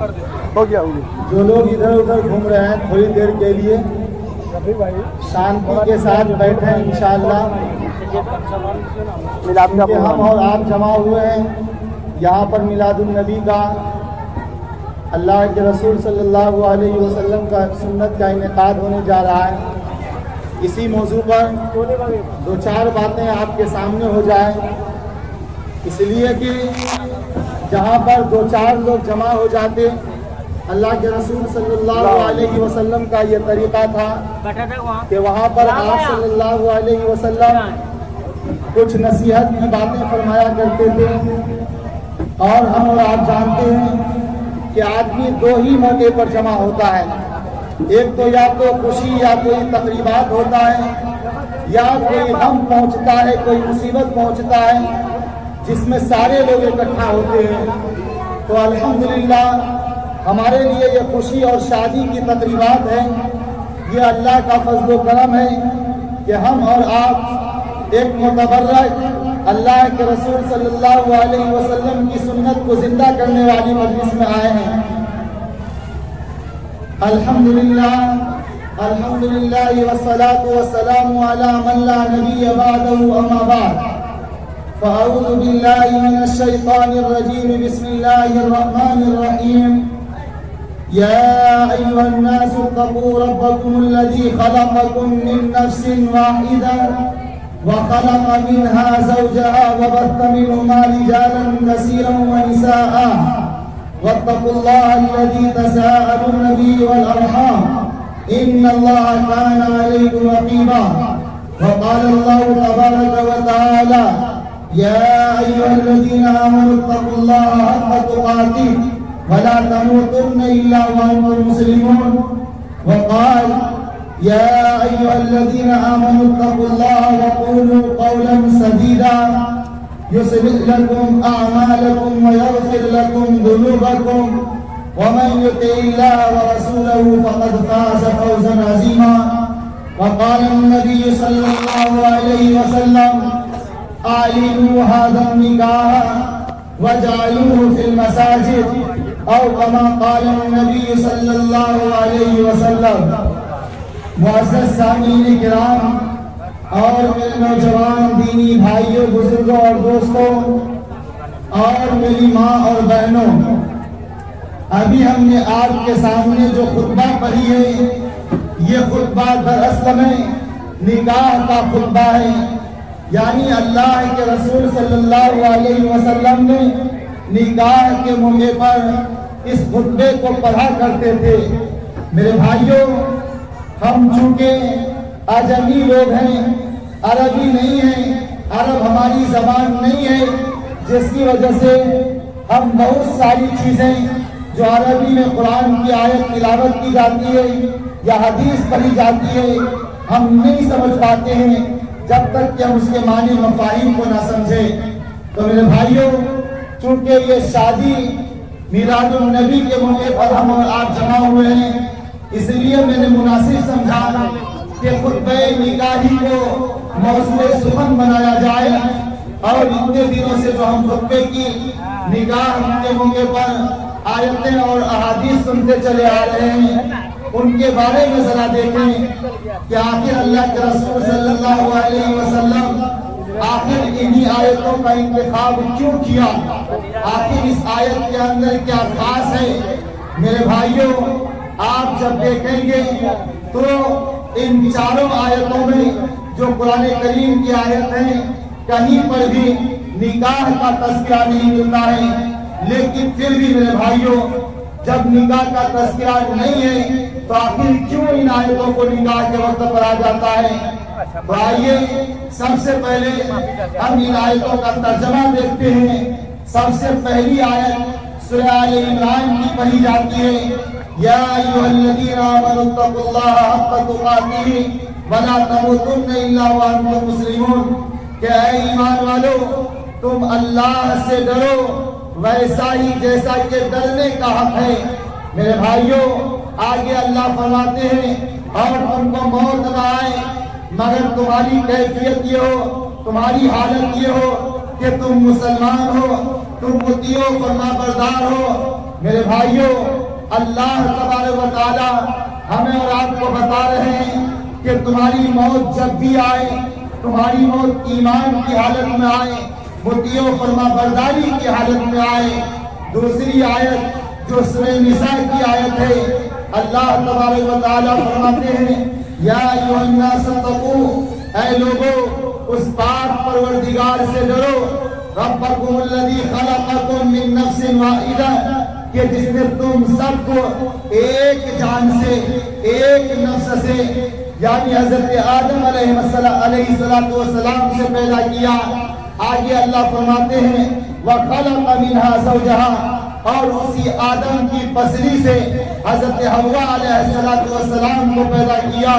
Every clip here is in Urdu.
ہو گیا جو لوگ ادھر ادھر گھوم رہے ہیں تھوڑی دیر کے لیے شانتی کے ساتھ بیٹھیں انشاءاللہ، کہ ہم اور آپ جمع ہوئے ہیں یہاں پر میلاد النبی کا، اللہ کے رسول صلی اللہ علیہ وسلم کا سنت کا انعقاد ہونے جا رہا ہے۔ اسی موضوع پر دو چار باتیں آپ کے سامنے ہو جائیں، اس لیے کہ جہاں پر دو چار لوگ جمع ہو جاتے، اللہ کے رسول صلی اللہ علیہ وسلم کا یہ طریقہ تھا کہ وہاں پر آپ صلی اللہ علیہ وسلم کچھ نصیحت کی باتیں فرمایا کرتے تھے، اور ہم اور آپ جانتے ہیں کہ آدمی دو ہی موقع پر جمع ہوتا ہے، ایک تو یا تو خوشی یا کوئی تقریبات ہوتا ہے، یا کوئی غم پہنچتا ہے، کوئی مصیبت پہنچتا ہے جس میں سارے لوگ اکٹھا ہوتے ہیں۔ تو الحمدللہ ہمارے لیے یہ خوشی اور شادی کی تقریبات ہیں، یہ اللہ کا فضل و کرم ہے کہ ہم اور آپ ایک متبرک اللہ کے رسول صلی اللہ علیہ وسلم کی سنت کو زندہ کرنے والی مجلس میں آئے ہیں۔ الحمدللہ والصلاة والسلام علی من لا نبی بعدہ اما بعد، فاعوذ باللہ من الشیطان الرجیم، بسم اللہ الرحمن الرحیم۔ یا ایھا الناس اتقوا ربکم الذی خلقکم من نفس واحدہ وخلق منها زوجها وبث منهما رجالا كثيرا ونساء واتقوا الله الذي تساءلون به والأرحام إن الله كان عليكم رقيبا، وقال الله تبارك وتعالى يا أيها الذين آمنوا اتقوا الله حق تقاته ولا تموتن إلا وأنتم مسلمون، وقال يا أيها الذين آمنوا اتقوا الله وقولوا قولا سديدا يصلح لكم أعمالكم ويغفر لكم ذنوبكم ومن يطع الله ورسوله فقد فاز فوزا عظيما، وقال النبي صلى الله عليه وسلم أعلنوا هذا النكاح واجعلوه في المساجد، أو كما قال النبي صلى الله عليه وسلم۔ معزز سامعین کرام اور میرے نوجوان دینی بھائیوں، بزرگوں اور دوستوں، اور میری ماں اور بہنوں، ابھی ہم نے آپ کے سامنے جو خطبہ پڑھی ہے، یہ خطبہ دراصل میں نکاح کا خطبہ ہے، یعنی اللہ کے رسول صلی اللہ علیہ وسلم نے نکاح کے موقع پر اس خطبے کو پڑھا کرتے تھے۔ میرے بھائیوں، ہم چونکہ اجمی لوگ ہیں، عربی نہیں ہیں، عرب ہماری زبان نہیں ہے، جس کی وجہ سے ہم بہت ساری چیزیں جو عربی میں قرآن کی آیت تلاوت کی جاتی ہے یا حدیث پڑھی جاتی ہے ہم نہیں سمجھ پاتے ہیں جب تک کہ ہم اس کے معنی مفاہیم کو نہ سمجھیں۔ تو میرے بھائیوں، چونکہ یہ شادی میلاد النبی کے موقع پر ہم اور آپ جمع ہوئے ہیں، اس لیے میں نے مناسب سمجھا کہ خطبہ نکاحی کو موضوع سخن بنایا جائے، اور اتنے دنوں سے جو ہم خطبے کی نکاح کے موقع پر آیتیں اور احادیث سنتے چلے آ رہے ہیں، ان کے بارے میں ذرا دیکھیں کہ آخر اللہ کے رسول صلی اللہ علیہ وسلم آخر انہی آیتوں کا انتخاب کیوں کیا، آخر اس آیت کے اندر کیا خاص ہے۔ میرے بھائیوں، آپ جب دیکھیں گے تو ان چاروں آیتوں میں جو قرآن کریم کی آیت ہیں کہیں پر بھی نکاح کا تذکرہ نہیں ملتا ہے، لیکن پھر بھی میرے بھائیوں، جب نکاح کا تذکرہ نہیں ہے تو آخر کیوں ان آیتوں کو نکاح کے وقت پر آ جاتا ہے؟ تو آئیے سب سے پہلے ہم ان آیتوں کا ترجمہ دیکھتے ہیں۔ سب سے پہلی آیت سورہ آل عمران کی پڑھی جاتی ہے، یا ایھا الذین آمنوا اتقوا اللہ حق تقاتہ ولا تموتن الا وانتم مسلمون، کہ اے ایمان والو تم اللہ سے ڈرو ویسا ہی جیسا کہ ڈرنے کا حق ہے۔ میرے بھائیوں، آگے اللہ فرماتے ہیں اور تم کو موت نہ آئے مگر تمہاری کیفیت یہ ہو، تمہاری حالت یہ ہو کہ تم مسلمان ہو، تم مطیع و فرما بردار ہو، میرے بھائیوں، اللہ تبارک و تعالی ہمیں اور آپ کو بتا رہے ہیں کہ تمہاری موت جب بھی آئے، تمہاری موت ایمان کی حالت میں آئے، مطیع و فرما برداری کی حالت میں آئے۔ دوسری آیت جو سورہ نساء کی آیت ہے، اللہ تبارک و تعالی فرماتے ہیں یا ایھا الناس اتقوا، اے لوگو اس پاک پروردگار سے ڈرو، ربکم الذی خلقکم من نفس واحدہ، کہ جس نے تم سب کو ایک جان سے، ایک نفس سے، یعنی حضرت آدم علیہ السلام سے پیدا کیا۔ آگے اللہ فرماتے ہیں وَخَلَقَ مِنْهَا زَوْجَهَا، اور اسی آدم کی پسلی سے حضرت حوا علیہ السلام کو پیدا کیا۔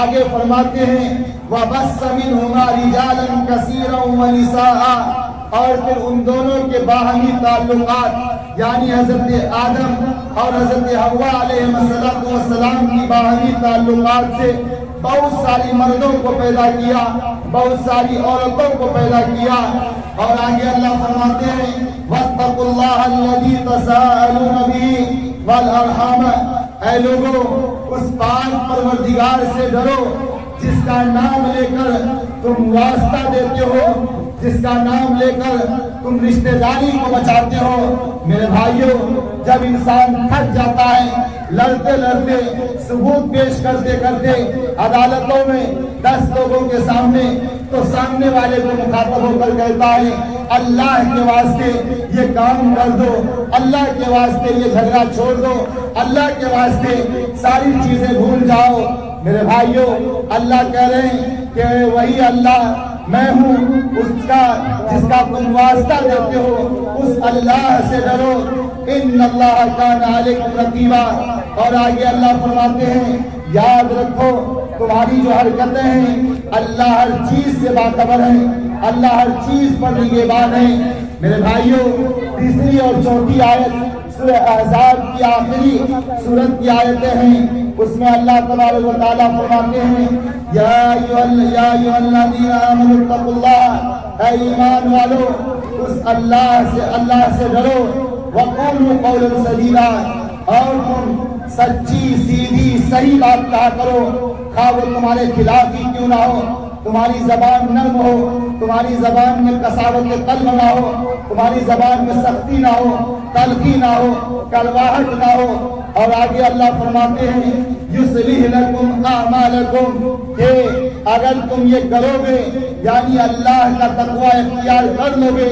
آگے فرماتے ہیں وَبَثَّ مِنْهُمَا رِجَالًا كَثِيرًا وَنِسَاءً، اور پھر ان دونوں کے باہمی تعلقات، یعنی حضرت آدم اور حضرت حوا علیہ السلام کی باہمی تعلقات سے بہت ساری مردوں کو پیدا کیا، بہت ساری عورتوں کو پیدا کیا۔ اور آگے اللہ فرماتے ہیں وَاتَّقُوا اللَّهَ الَّذِي تَسَاءَلُونَ بِهِ وَالْأَرْحَامَ، اے لوگو اس پاک پروردگار سے ڈرو جس کا نام لے کر تم واسطہ دیتے ہو، جس کا نام لے کر تم رشتہ داری کو بچاتے ہو۔ میرے بھائیوں، جب انسان تھک جاتا ہے لڑتے لڑتے، ثبوت پیش کرتے کرتے عدالتوں میں 10 لوگوں کے سامنے، تو سامنے والے کو مخاطب ہو کر کہتا ہے اللہ کے واسطے یہ کام کر دو، اللہ کے واسطے یہ جھگڑا چھوڑ دو، اللہ کے واسطے ساری چیزیں بھول جاؤ۔ میرے بھائیوں، اللہ کہہ رہے ہیں کہ وہی اللہ میں ہوں، اس کا جس کا تم واسطہ دیتے ہو، اس اللہ سے ڈرو، ان اللہ کان علیکم رقیبا۔ اور آگے اللہ فرماتے ہیں یاد رکھو تمہاری جو حرکتیں ہیں اللہ ہر چیز سے باخبر ہے، اللہ ہر چیز پر نگہبان ہے۔ میرے بھائیوں، تیسری اور چوتھی آیت سورہ احزاب کی آخری سورت کی آیتیں ہیں، اس میں اللہ تبارک و تعالیٰ فرماتے ہیں یا ایھا الذین آمنوا اتقوا اللہ، اے ایمان والو اس اللہ سے ڈرو، وقولوا قولا سدیدا، اور تم سچی سیدھی صحیح بات کہا کرو، خواہ وہ تمہارے خلاف ہی کیوں نہ ہو، تمہاری زبان نرم ہو، تمہاری زبان میں قساوت قلب نہ ہو، تمہاری زبان میں سختی نہ ہو، تلخی نہ ہو، کڑواہٹ نہ ہو۔ اور آگے اللہ فرماتے ہیں یصلح لکم اعمالکم، کہ اگر تم یہ کرو گے، یعنی اللہ کا تقوی اختیار کر لو گے،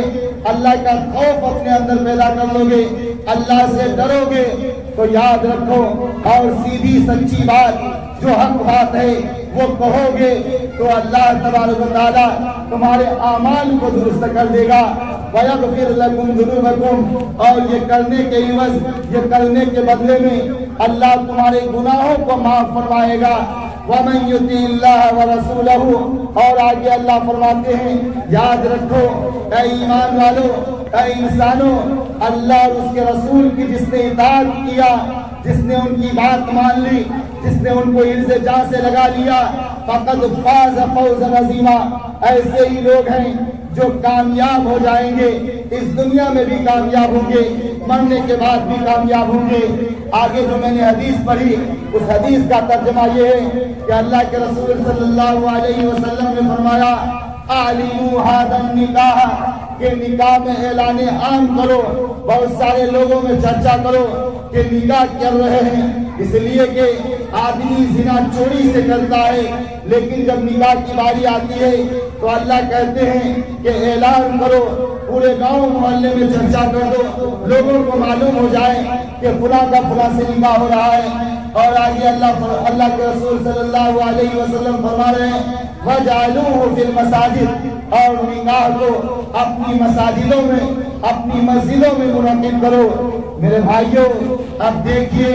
اللہ کا خوف اپنے اندر پیدا کر لو گے، اللہ سے ڈرو گے، تو یاد رکھو اور سیدھی سچی بات جو حق بات ہے وہ کہو گے، تو اللہ تبارک و تعالیٰ تمہارے اعمال کو درست کر دے گا۔ وَيَغْفِرْ لَكُمْ ذُنُوبَكُمْ، اور یہ کرنے کے عوض، یہ کرنے کے بدلے میں اللہ تمہارے گناہوں کو معاف فرمائے گا۔ وَمَن يُطِعِ اللَّهَ وَرَسُولَهُ، اور آگے اللہ فرماتے ہیں یاد رکھو اے ایمان والو، اے انسانوں، اللہ اور اس کے رسول کی جس نے اطاعت کیا، جس نے ان کی بات مان لی، جس نے ان کو عرض جاں سے لگا لیا، فقد فاز فوزا عظیما، ایسے ہی لوگ ہیں جو کامیاب ہو جائیں گے، اس دنیا میں بھی کامیاب ہوں گے، مرنے کے بعد بھی کامیاب ہوں گے۔ آگے جو میں نے حدیث پڑھی اس حدیث کا ترجمہ یہ ہے کہ اللہ کے رسول صلی اللہ علیہ وسلم نے فرمایا اعلنوا ھذا النکاح، کہ نکاح میں اعلان عام کرو، بہت سارے لوگوں میں چرچا کرو کہ نکاح کر رہے ہیں، اس لیے کہ آدمی زنا چوری سے کرتا ہے، لیکن جب نکاح کی باری آتی ہے تو اللہ کہتے ہیں کہ اعلان کرو، پورے گاؤں محلے میں چرچا کر دو، لوگوں کو معلوم ہو جائے کہ فلاں کا فلاں سے نکاح ہو رہا ہے۔ اور آگے اللہ کے رسول صلی اللہ علیہ وسلم فرما رہے ہیں وَجَعَلُوهُ فِي الْمَسَاجِدِ، اور نکاح کو اپنی مساجدوں میں، اپنی مسجدوں میں منعقد کرو۔ میرے بھائیوں، اب دیکھیے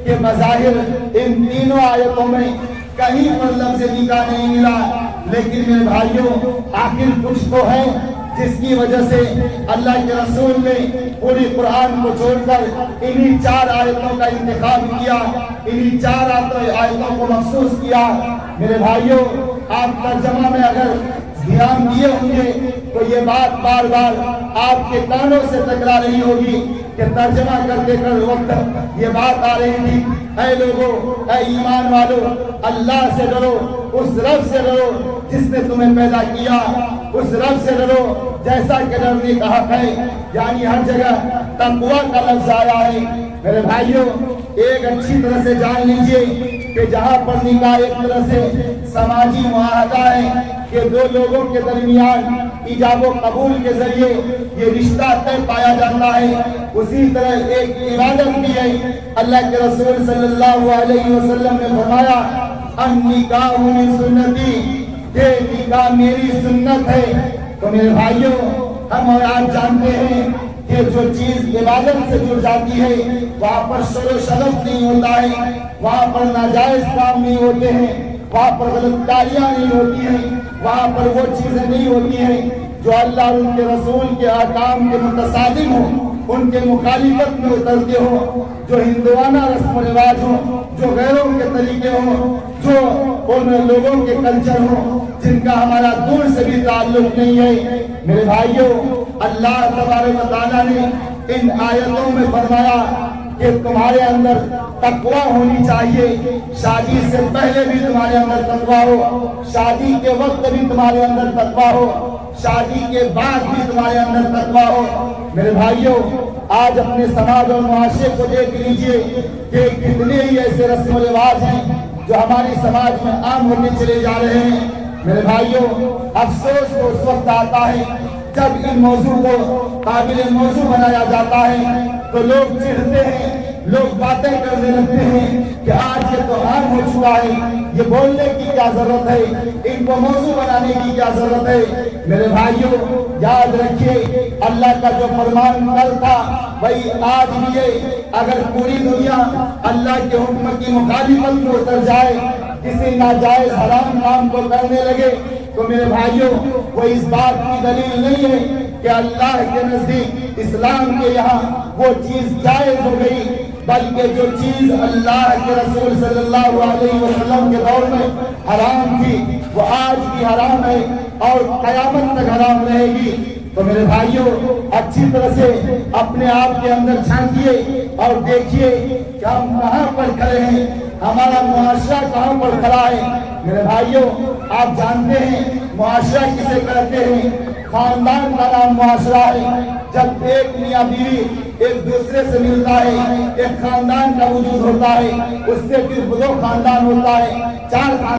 کہ بظاہر ان تینوں آیتوں میں کہیں پر لفظ نکاح نہیں ملا، لیکن میرے بھائیوں آخر کچھ تو ہے جس کی وجہ سے اللہ کے رسول نے پوری قرآن کو چھوڑ کر انہی 4 آیتوں کا انتخاب کیا، انہی 4 آیتوں کو مخصوص کیا۔ میرے بھائیوں، آپ ترجمہ میں اگر دھیان دیے ہوں گے تو یہ بات بار بار آپ کے کانوں سے ٹکرا رہی ہوگی کہ ترجمہ کرتے کر وقت یہ بات آ رہی تھی، اے لوگوں، اے ایمان والو، اللہ سے ڈرو، اس رب سے ڈرو جس نے تمہیں پیدا کیا، اس رب سے ڈرو جیسا کہ ڈرنے کا حق ہے۔ یعنی ہر جگہ تقویٰ کا لفظ آیا ہے۔ میرے بھائیوں، ایک اچھی طرح سے جان لیجئے کہ جہاں پر نکاح ایک طرح سے سماجی معاہدہ ہے کہ دو لوگوں کے درمیان ایجاب و قبول کے ذریعے یہ رشتہ طے پایا جاتا ہے، اسی طرح ایک عبادت بھی ہے۔ اللہ کے رسول صلی اللہ علیہ وسلم نے فرمایا، النکاح من سنتی، کہ نکاح میری سنت ہے۔ تو میرے بھائیوں، ہم اور آپ جانتے ہیں کہ جو چیز عبادت سے جڑ جاتی ہے وہاں پر شر و شرف نہیں ہوتا ہے، وہاں پر ناجائز کام نہیں ہوتے ہیں، وہاں پر غلط کاریاں نہیں ہوتی ہیں، وہاں پر وہ چیزیں نہیں ہوتی ہیں جو اللہ اور ان کے رسول کے احکام کے متصادم ہوں، ان کے مخالفت میں اترتے ہوں، جو ہندوانہ رسم و رواج ہوں، جو غیروں کے طریقے ہوں، جو ان لوگوں کے کلچر ہوں جن کا ہمارا دور سے بھی تعلق نہیں ہے۔ میرے بھائیوں، اللہ تبارک و تعالیٰ نے ان آیتوں میں فرمایا کہ تمہارے اندر تقویٰ ہونی چاہیے، شادی سے پہلے بھی تمہارے اندر تقویٰ ہو، شادی کے وقت بھی تمہارے اندر تقویٰ ہو، شادی کے بعد بھی تمہارے اندر تقویٰ ہو۔ میرے بھائیوں، آج اپنے سماج اور معاشرے کو دیکھ لیجئے کہ کتنے ہی ایسے رسم و رواج ہیں جو ہماری سماج میں عام ہوتے چلے جا رہے ہیں۔ میرے بھائیوں، افسوس تو اس وقت آتا ہے جب ان موضوع کو قابل موضوع بنایا جاتا ہے تو لوگ چڑھتے ہیں، لوگ باتیں کرنے لگتے ہیں کہ آج یہ تو عام ہو چکا ہے، یہ بولنے کی کیا ضرورت ہے، ان کو موضوع بنانے کی کیا ضرورت ہے۔ میرے بھائیوں، یاد رکھیے اللہ کا جو فرمان کل تھا وہی آج بھی ہے۔ اگر پوری دنیا اللہ کے حکم کی مخالفت میں اتر جائے، کسی ناجائز حرام کام کو کرنے لگے، تو میرے بھائیوں وہ اس بات کی دلیل نہیں ہے کہ اللہ کے نزدیک اسلام کے یہاں وہ چیز جائز ہو گئی، بلکہ جو چیز اللہ کے رسول صلی اللہ علیہ وسلم کے دور میں حرام تھی وہ آج بھی حرام ہے اور قیامت تک حرام رہے گی۔ تو میرے بھائیوں، اچھی طرح سے اپنے آپ کے اندر جھانکیے اور دیکھیے کہ ہم کہاں پر کھڑے ہیں، ہمارا معاشرہ کہاں پر کھڑا ہے۔ میرے بھائیوں، آپ جانتے ہیں معاشرہ کسے کہتے ہیں؟ خاندان کا نام معاشرہ ہے۔ جب ایک میاں بیوی ایک دوسرے سے ملتا ہے، ایک خاندان کا وجود ہوتا ہے، اس سے پھر دو خاندان ہوتا ہے، چار خاندان